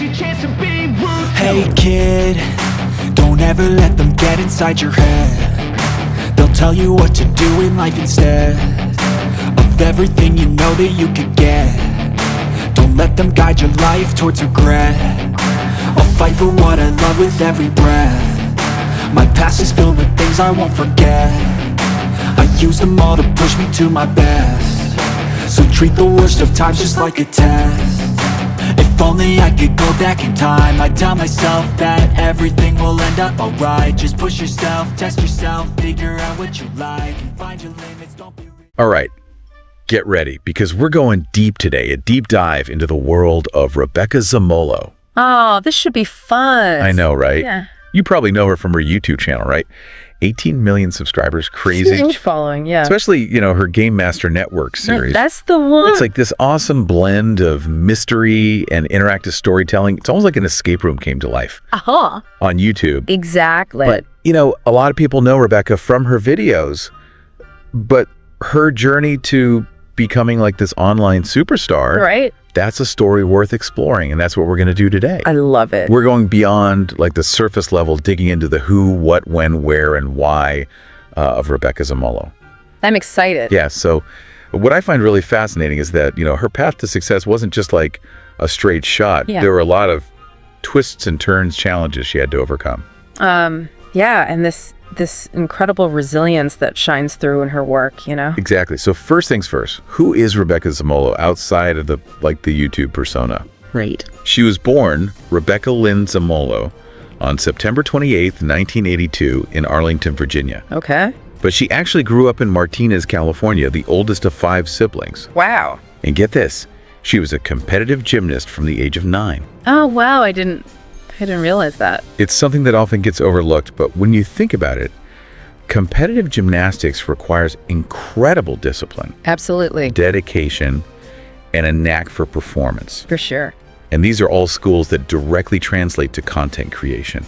It's your chance to be ruthless. Hey kid, don't ever let them get inside your head. They'll tell you what to do in life instead of everything you know that you could get. Don't let them guide your life towards regret. I'll fight for what I love with every breath. My past is filled with things I won't forget. I use them all to push me to my best. So treat the worst of times just like a test. If only I could go back in time, I'd tell myself that everything will end up alright. Just push yourself, test yourself, figure out what you like, and find your limits, don't be... All right, get ready, because we're going deep today, a deep dive into the world of Rebecca Zamolo. Oh, this should be fun. I know, right? Yeah. You probably know her from her YouTube channel, right? 18 million subscribers, crazy. Huge following, yeah. Especially, you know, her Game Master Network series. That's the one. It's like this awesome blend of mystery and interactive storytelling. It's almost like an escape room came to life on YouTube. Exactly. But, you know, a lot of people know Rebecca from her videos, but her journey to becoming like this online superstar, right? That's a story worth exploring, and that's what we're going to do today. I love it. We're going beyond like the surface level, digging into the who, what, when, where, and why of Rebecca Zamolo. I'm excited. Yeah, so what I find really fascinating is that, you know, her path to success wasn't just like a straight shot. Yeah. There were a lot of twists and turns, challenges she had to overcome. Yeah, and this incredible resilience that shines through in her work, you know? Exactly. So first things first, who is Rebecca Zamolo outside of the YouTube persona? Right. She was born Rebecca Lynn Zamolo on September 28th, 1982 in Arlington, Virginia. Okay. But she actually grew up in Martinez, California, the oldest of 5 siblings. Wow. And get this, she was a competitive gymnast from the age of 9. Oh, wow. I didn't realize that. It's something that often gets overlooked, but when you think about it, competitive gymnastics requires incredible discipline, Absolutely. dedication, and a knack for performance. For sure. And these are all skills that directly translate to content creation,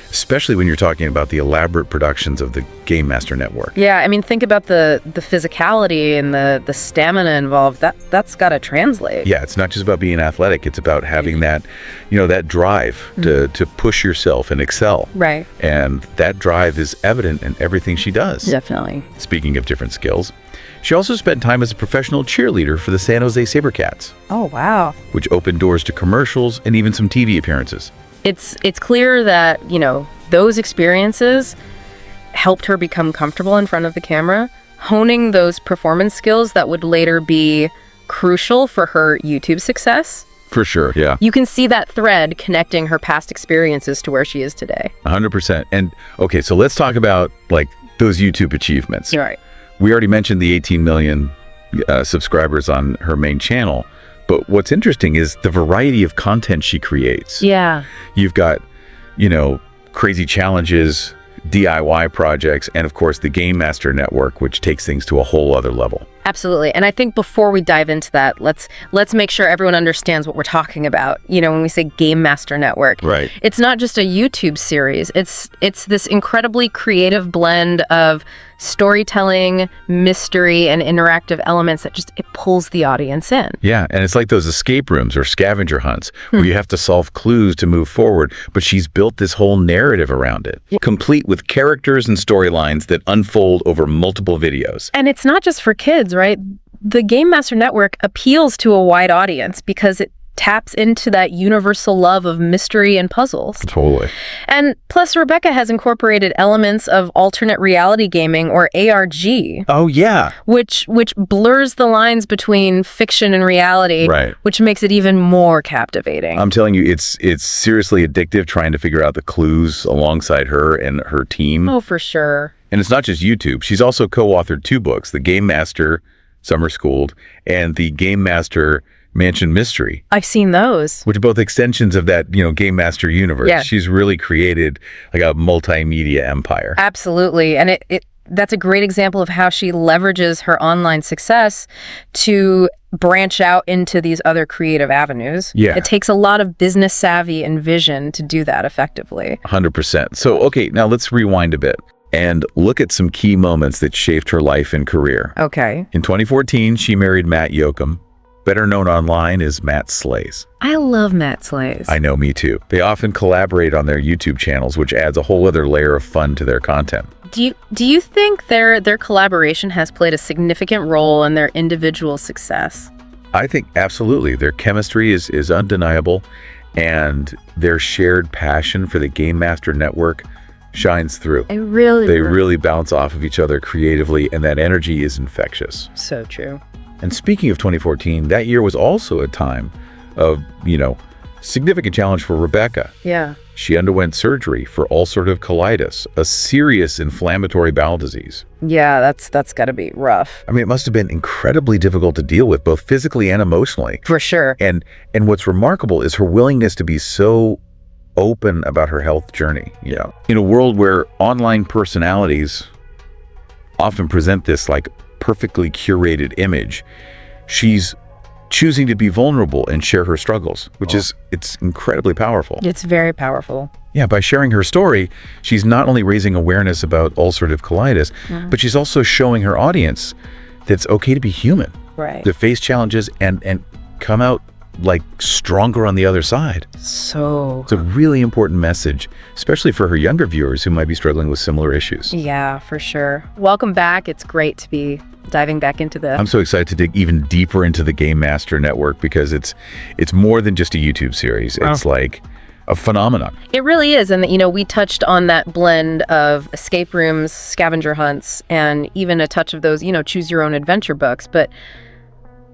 especially when you're talking about the elaborate productions of the Game Master Network. Yeah, I mean, think about the physicality and the stamina involved. That's got to translate. Yeah, it's not just about being athletic. It's about having that, you know, that drive to push yourself and excel. Right. And that drive is evident in everything she does. Definitely. Speaking of different skills, she also spent time as a professional cheerleader for the San Jose SaberCats, Oh, wow. which opened doors to commercials and even some TV appearances. It's clear that, you know, those experiences helped her become comfortable in front of the camera, honing those performance skills that would later be crucial for her YouTube success. For sure, yeah. You can see that thread connecting her past experiences to where she is today. 100%. And okay, so let's talk about like those YouTube achievements. All right. We already mentioned the 18 million subscribers on her main channel, but what's interesting is the variety of content she creates. Yeah. You've got, you know, crazy challenges, DIY projects, and of course the Game Master Network, which takes things to a whole other level. Absolutely. And I think before we dive into that, let's make sure everyone understands what we're talking about. You know, when we say Game Master Network, Right. It's not just a YouTube series. It's this incredibly creative blend of storytelling, mystery, and interactive elements that it pulls the audience in. Yeah, and it's like those escape rooms or scavenger hunts where you have to solve clues to move forward, but she's built this whole narrative around it, complete with characters and storylines that unfold over multiple videos. And it's not just for kids, right? The Game Master Network appeals to a wide audience because it taps into that universal love of mystery and puzzles. Totally. And plus, Rebecca has incorporated elements of alternate reality gaming, or ARG. Oh, yeah. Which blurs the lines between fiction and reality, Right. which makes it even more captivating. I'm telling you, it's seriously addictive trying to figure out the clues alongside her and her team. Oh, for sure. And it's not just YouTube. She's also co-authored 2 books, The Game Master, Summer Schooled, and The Game Master Mansion Mystery. I've seen those. Which are both extensions of that, you know, Game Master universe. Yeah. She's really created like a multimedia empire. Absolutely. And that's a great example of how she leverages her online success to branch out into these other creative avenues. Yeah. It takes a lot of business savvy and vision to do that effectively. 100%. So, okay, now let's rewind a bit and look at some key moments that shaped her life and career. Okay. In 2014, she married Matt Yoakum, better known online as Matt Slays. I love Matt Slays. I know, me too. They often collaborate on their YouTube channels, which adds a whole other layer of fun to their content. Do you think their collaboration has played a significant role in their individual success? I think absolutely. Their chemistry is undeniable, and their shared passion for the Game Master Network shines through. They really bounce off of each other creatively, and that energy is infectious. So true. And speaking of 2014, that year was also a time of, significant challenge for Rebecca. Yeah. She underwent surgery for ulcerative colitis, a serious inflammatory bowel disease. Yeah, that's got to be rough. I mean, it must have been incredibly difficult to deal with, both physically and emotionally. For sure. And what's remarkable is her willingness to be so open about her health journey. In a world where online personalities often present this like perfectly curated image, she's choosing to be vulnerable and share her struggles, which it's incredibly powerful. It's very powerful. Yeah, by sharing her story, she's not only raising awareness about ulcerative colitis, but she's also showing her audience that it's okay to be human, Right. to face challenges and come out like stronger on the other side. So It's a really important message, especially for her younger viewers who might be struggling with similar issues. yeah, for sure. Welcome back. It's great to be diving back into this. I'm so excited to dig even deeper into the Game Master Network because it's more than just a YouTube series. It's like a phenomenon. It really is. And, we touched on that blend of escape rooms, scavenger hunts, and even a touch of those, choose your own adventure books. But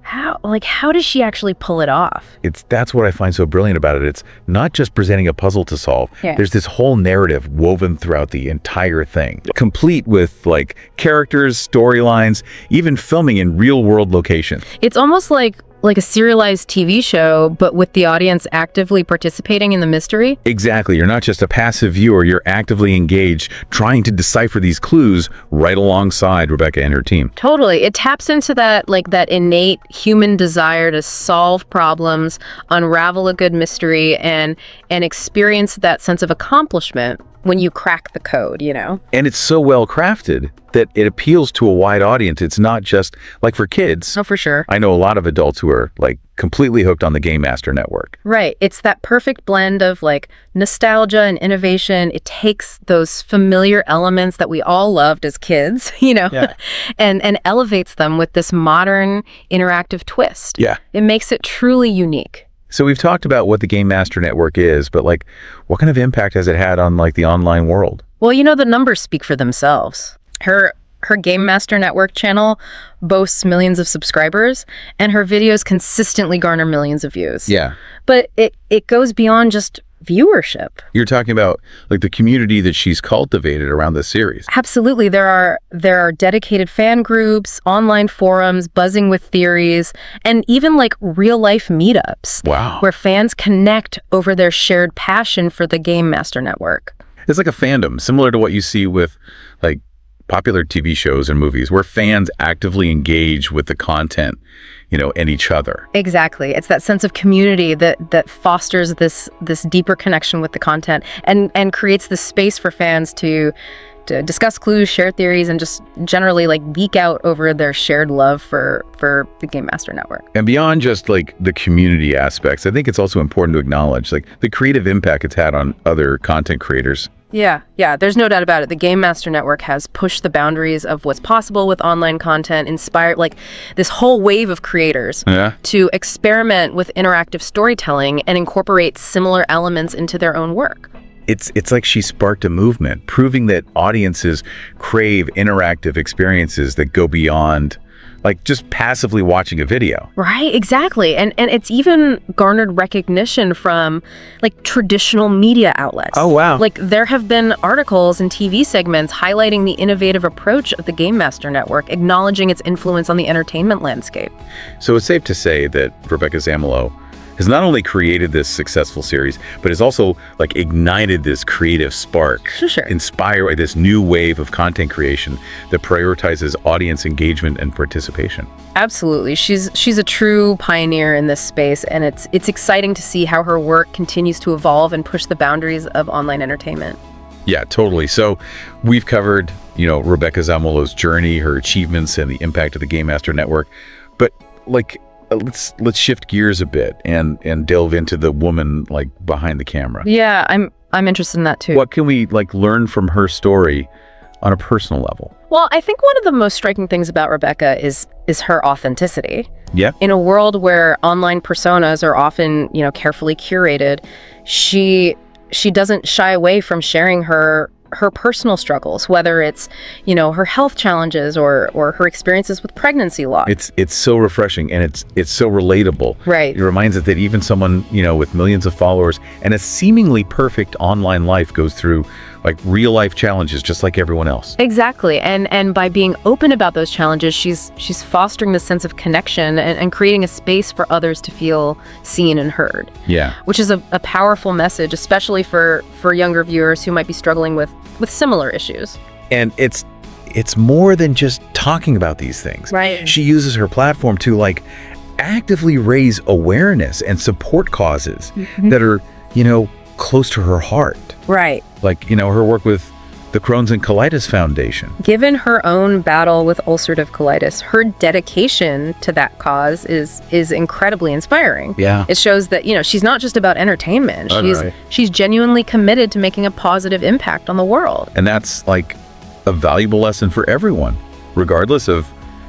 how does she actually pull it off? That's what I find so brilliant about it. It's not just presenting a puzzle to solve. Yeah. There's this whole narrative woven throughout the entire thing, complete with like characters, storylines, even filming in real world locations. It's almost like a serialized TV show, but with the audience actively participating in the mystery. Exactly. You're not just a passive viewer. You're actively engaged, trying to decipher these clues right alongside Rebecca and her team. Totally. It taps into that innate human desire to solve problems, unravel a good mystery, and experience that sense of accomplishment when you crack the code, And it's so well crafted that it appeals to a wide audience. It's not just like for kids. Oh, for sure. I know a lot of adults who are like completely hooked on the Game Master Network. Right. It's that perfect blend of like nostalgia and innovation. It takes those familiar elements that we all loved as kids, Yeah. and elevates them with this modern interactive twist. Yeah. It makes it truly unique. So we've talked about what the Game Master Network is, but like what kind of impact has it had on like the online world? Well, the numbers speak for themselves. Her Game Master Network channel boasts millions of subscribers, and her videos consistently garner millions of views. Yeah. But it goes beyond just viewership. You're talking about like the community that she's cultivated around this series. Absolutely. There are dedicated fan groups, online forums buzzing with theories, and even like real life meetups. Wow. Where fans connect over their shared passion for the Game Master Network. It's like a fandom, similar to what you see with like popular TV shows and movies, where fans actively engage with the content, and each other. Exactly. It's that sense of community that fosters this deeper connection with the content and creates this space for fans to discuss clues, share theories, and just generally like geek out over their shared love for the Game Master Network. And beyond just like the community aspects, I think it's also important to acknowledge like the creative impact it's had on other content creators. Yeah, there's no doubt about it. The Game Master Network has pushed the boundaries of what's possible with online content, inspired like this whole wave of creators to experiment with interactive storytelling and incorporate similar elements into their own work. It's like she sparked a movement, proving that audiences crave interactive experiences that go beyond like just passively watching a video. Right, exactly. And it's even garnered recognition from like traditional media outlets. Oh, wow. Like there have been articles and TV segments highlighting the innovative approach of the Game Master Network, acknowledging its influence on the entertainment landscape. So it's safe to say that Rebecca Zamolo has not only created this successful series, but has also like ignited this creative spark, Sure. inspired this new wave of content creation that prioritizes audience engagement and participation. Absolutely. She's a true pioneer in this space, and it's exciting to see how her work continues to evolve and push the boundaries of online entertainment. Yeah, totally. So we've covered, Rebecca Zamolo's journey, her achievements, and the impact of the Game Master Network. But like, let's shift gears a bit and delve into the woman like behind the camera. Yeah, I'm interested in that too. What can we like learn from her story on a personal level? Well, I think one of the most striking things about Rebecca is her authenticity. Yeah. In a world where online personas are often, carefully curated, she doesn't shy away from sharing her personal struggles, whether it's, her health challenges or her experiences with pregnancy loss. It's so refreshing, and it's so relatable. Right. It reminds us that even someone, with millions of followers and a seemingly perfect online life goes through like real life challenges just like everyone else. Exactly. And by being open about those challenges, she's fostering the sense of connection and creating a space for others to feel seen and heard. Yeah. Which is a powerful message, especially for younger viewers who might be struggling with similar issues. And it's more than just talking about these things. Right. She uses her platform to like actively raise awareness and support causes that are, close to her heart. Right. Like, her work with the Crohn's and Colitis Foundation. Given her own battle with ulcerative colitis, her dedication to that cause is incredibly inspiring. Yeah. It shows that, she's not just about entertainment. Right. She's genuinely committed to making a positive impact on the world. And that's like a valuable lesson for everyone, regardless of,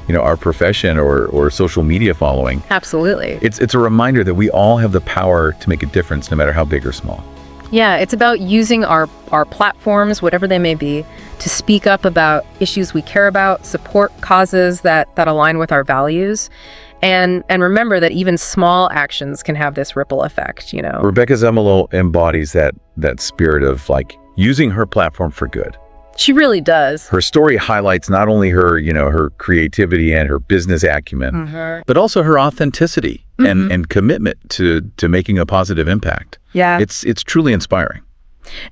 our profession or social media following. Absolutely. It's a reminder that we all have the power to make a difference, no matter how big or small. Yeah, it's about using our platforms, whatever they may be, to speak up about issues we care about, support causes that align with our values, and remember that even small actions can have this ripple effect, Rebecca Zamolo embodies that spirit of like using her platform for good. She really does. Her story highlights not only her, her creativity and her business acumen, but also her authenticity and commitment to making a positive impact. Yeah. It's truly inspiring.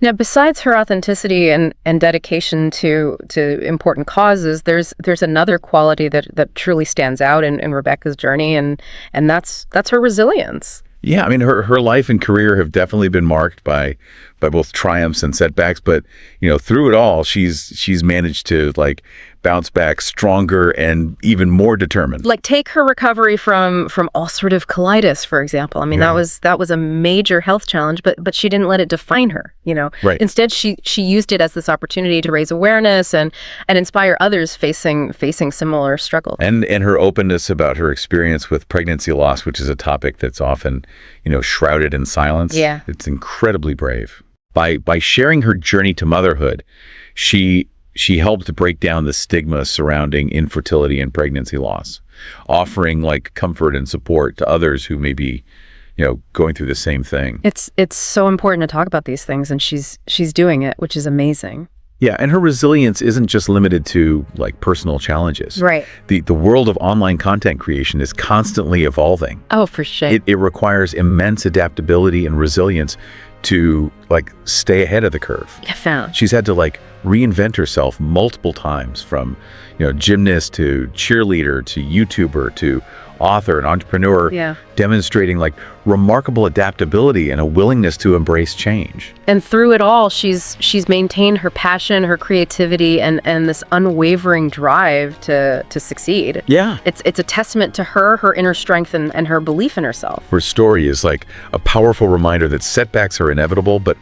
Now, besides her authenticity and dedication to important causes, there's another quality that truly stands out in Rebecca's journey, and that's her resilience. Yeah, I mean, her life and career have definitely been marked by both triumphs and setbacks, but through it all, she's managed to like bounce back stronger and even more determined. Like take her recovery from ulcerative colitis, for example. I mean, that was a major health challenge, but she didn't let it define her. Right. Instead, she used it as this opportunity to raise awareness and inspire others facing similar struggles. And her openness about her experience with pregnancy loss, which is a topic that's often shrouded in silence. Yeah. It's incredibly brave. By sharing her journey to motherhood, she helped break down the stigma surrounding infertility and pregnancy loss, offering like comfort and support to others who may be, going through the same thing. It's so important to talk about these things, and she's doing it, which is amazing. Yeah, and her resilience isn't just limited to like personal challenges. Right. The world of online content creation is constantly evolving. Oh, for sure. It requires immense adaptability and resilience to like stay ahead of the curve. I found. She's had to like reinvent herself multiple times, from gymnast to cheerleader to YouTuber to author and entrepreneur. Yeah. Demonstrating like remarkable adaptability and a willingness to embrace change. And through it all, she's maintained her passion, her creativity, and this unwavering drive to succeed. Yeah. It's a testament to her inner strength and her belief in herself. Her story is like a powerful reminder that setbacks are inevitable, but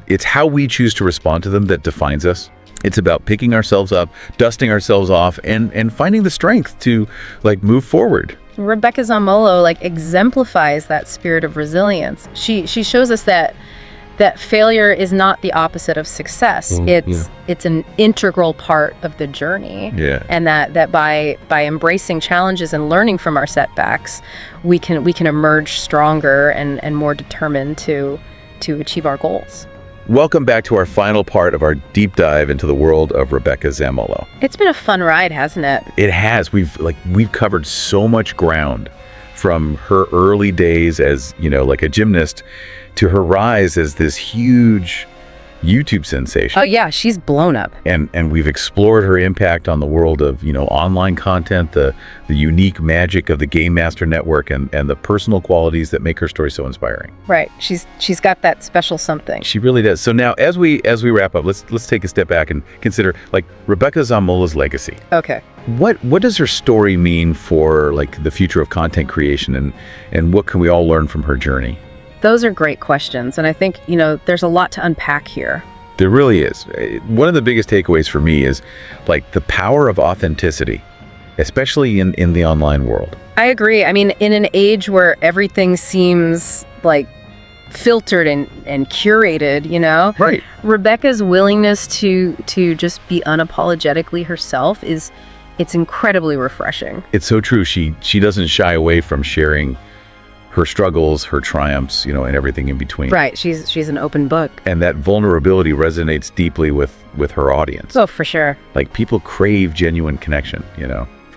it's how we choose to respond to them that defines us. It's about picking ourselves up, dusting ourselves off, and finding the strength to like move forward. Rebecca Zamolo like exemplifies that spirit of resilience. She shows us that failure is not the opposite of success. It's an integral part of the journey. Yeah. And that by embracing challenges and learning from our setbacks, we can emerge stronger and more determined to achieve our goals. Welcome back to our final part of our deep dive into the world of Rebecca Zamolo. It's been a fun ride, hasn't it? It has. We've covered so much ground, from her early days as, like a gymnast to her rise as this huge YouTube sensation. Oh yeah, she's blown up. And we've explored her impact on the world of, online content, the unique magic of the Game Master Network, and the personal qualities that make her story so inspiring. Right. She's got that special something. She really does. So now as we wrap up, let's take a step back and consider like Rebecca Zamolo's legacy. Okay. What does her story mean for like the future of content creation, and what can we all learn from her journey? Those are great questions. And I think, there's a lot to unpack here. There really is. One of the biggest takeaways for me is like the power of authenticity, especially in the online world. I agree. I mean, in an age where everything seems like filtered and curated, Right. Rebecca's willingness to just be unapologetically herself it's incredibly refreshing. It's so true. She doesn't shy away from sharing her struggles, her triumphs, and everything in between. Right. She's an open book. And that vulnerability resonates deeply with her audience. Oh, for sure. Like people crave genuine connection,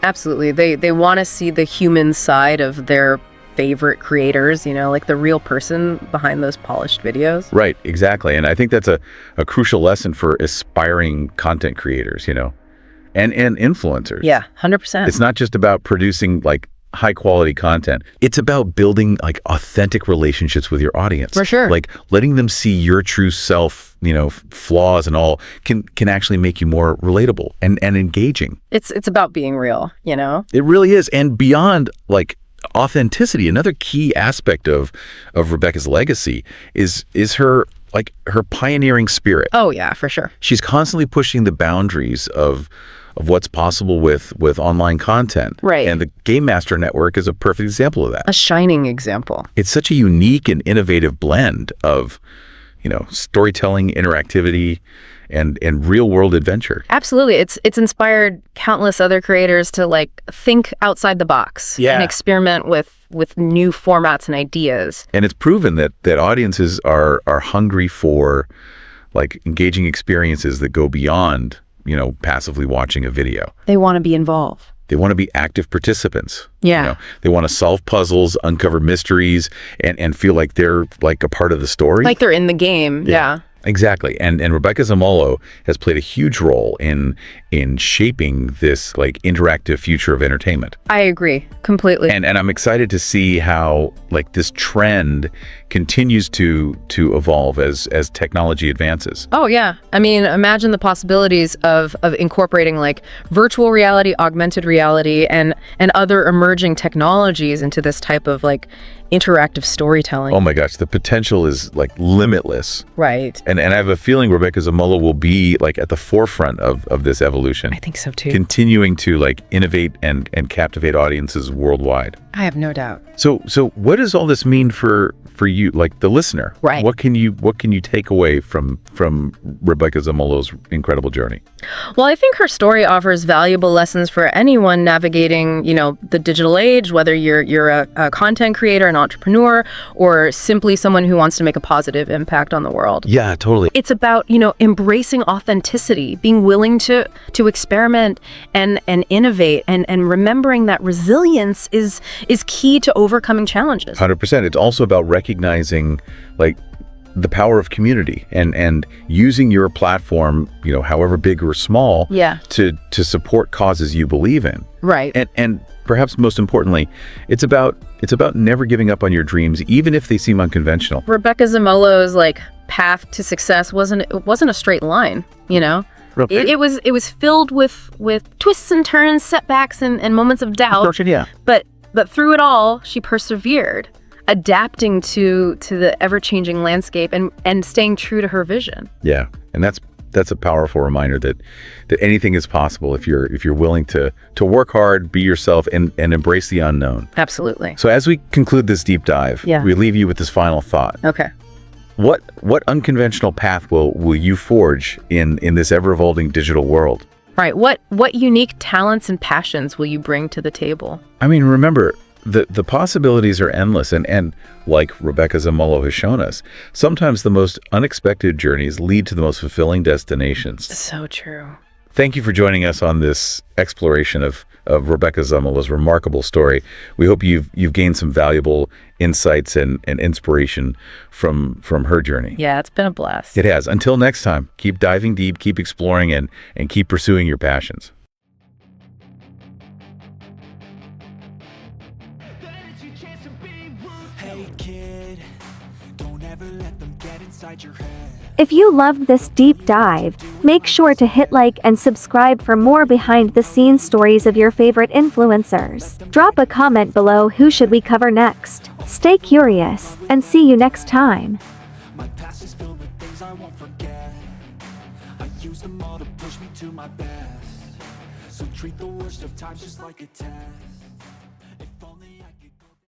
Absolutely. They want to see the human side of their favorite creators, like the real person behind those polished videos. Right, exactly. And I think that's a crucial lesson for aspiring content creators, and influencers. Yeah, 100%. It's not just about producing like high quality content. It's about building like authentic relationships with your audience. For sure. Like letting them see your true self, flaws and all can actually make you more relatable and engaging. It's about being real, It really is. And beyond like authenticity, another key aspect of Rebecca's legacy is her pioneering spirit. Oh yeah, for sure. She's constantly pushing the boundaries of what's possible with online content. Right. And the Game Master Network is a perfect example of that. A shining example. It's such a unique and innovative blend of, storytelling, interactivity, and real world adventure. Absolutely. It's inspired countless other creators to like think outside the box and experiment with new formats and ideas. And it's proven that audiences are hungry for like engaging experiences that go beyond, passively watching a video. They want to be involved. They want to be active participants. Yeah. They want to solve puzzles, uncover mysteries, and feel like they're like a part of the story. Like they're in the game. Yeah. Exactly. And Rebecca Zamolo has played a huge role in shaping this like interactive future of entertainment. I agree completely. And I'm excited to see how like this trend continues to evolve as technology advances. Oh yeah. I mean, imagine the possibilities of incorporating like virtual reality, augmented reality, and other emerging technologies into this type of like interactive storytelling. Oh my gosh, the potential is like limitless. Right. And I have a feeling Rebecca Zamolo will be like at the forefront of this evolution. I think so too. Continuing to like innovate and captivate audiences worldwide. I have no doubt. So what does all this mean for you, like the listener? Right. What can you take away from Rebecca Zamolo's incredible journey? Well, I think her story offers valuable lessons for anyone navigating, the digital age, whether you're a content creator, an entrepreneur, or simply someone who wants to make a positive impact on the world. Yeah, totally. It's about, embracing authenticity, being willing to experiment and innovate, and remembering that resilience is key to overcoming challenges. 100%. It's also about recognizing like the power of community and using your platform, however big or small, to support causes you believe in. Right. And perhaps most importantly, it's about never giving up on your dreams, even if they seem unconventional. Rebecca Zamolo's like path to success wasn't a straight line, It was filled with twists and turns, setbacks, and moments of doubt. Yeah. But through it all, she persevered, adapting to the ever-changing landscape and staying true to her vision. Yeah, and that's a powerful reminder that anything is possible if you're willing to work hard, be yourself, and embrace the unknown. Absolutely. So as we conclude this deep dive, we leave you with this final thought. Okay. What unconventional path will you forge in this ever-evolving digital world? Right. What unique talents and passions will you bring to the table? I mean, remember, the possibilities are endless, and like Rebecca Zamolo has shown us, sometimes the most unexpected journeys lead to the most fulfilling destinations. So true. Thank you for joining us on this exploration of Rebecca Zamolo's remarkable story. We hope you've gained some valuable insights and inspiration from her journey. Yeah, it's been a blast. It has. Until next time, keep diving deep, keep exploring, and keep pursuing your passions. Hey kid, don't ever let them get inside your head. If you loved this deep dive, make sure to hit like and subscribe for more behind-the-scenes stories of your favorite influencers. Drop a comment below who should we cover next. Stay curious, and see you next time. My past is filled with things I won't forget. I used them all to push me to my best. So treat the worst of times just like a test.